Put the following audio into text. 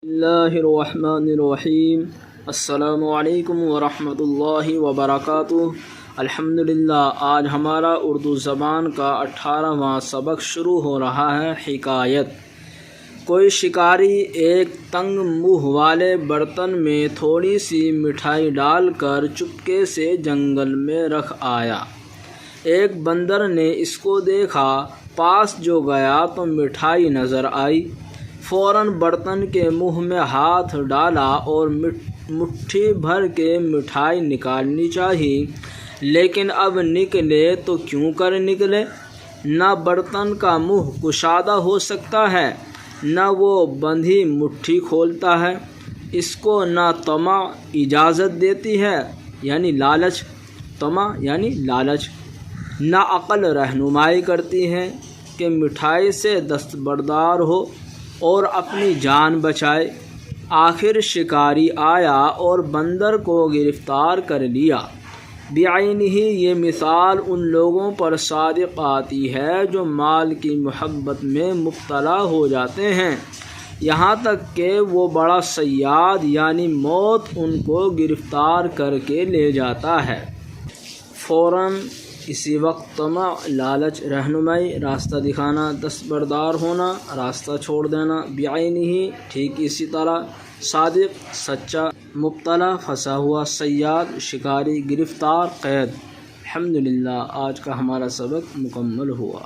اللہ الرحمن الرحیم۔ السلام علیکم ورحمۃ اللہ وبرکاتہ۔ الحمدللہ، آج ہمارا اردو زبان کا 18واں سبق شروع ہو رہا ہے۔ حکایت۔ کوئی شکاری ایک تنگ منہ والے برتن میں تھوڑی سی مٹھائی ڈال کر چپکے سے جنگل میں رکھ آیا۔ ایک بندر نے اس کو دیکھا، پاس جو گیا تو مٹھائی نظر آئی۔ فوراً برتن کے منہ میں ہاتھ ڈالا اور مٹھی بھر کے مٹھائی نکالنی چاہی، لیکن اب نکلے تو کیوں کر نکلے؟ نہ برتن کا منہ کشادہ ہو سکتا ہے، نہ وہ بندھی مٹھی کھولتا ہے۔ اس کو نہ طمع اجازت دیتی ہے یعنی لالچ، طمع یعنی لالچ، نہ عقل رہنمائی کرتی ہے کہ مٹھائی سے دستبردار ہو اور اپنی جان بچائے۔ آخر شکاری آیا اور بندر کو گرفتار کر لیا۔ بعینہ یہ مثال ان لوگوں پر صادق آتی ہے جو مال کی محبت میں مبتلا ہو جاتے ہیں، یہاں تک کہ وہ بڑا صیاد یعنی موت ان کو گرفتار کر کے لے جاتا ہے۔ فوراً اسی وقت طمع، لالچ، رہنمائی، راستہ دکھانا، دستبردار ہونا، راستہ چھوڑ دینا۔ بعینہ ٹھیک اسی طرح صادق سچا، مبتلا پھنسا ہوا، صیاد شکاری، گرفتار قید۔ الحمدللہ، آج کا ہمارا سبق مکمل ہوا۔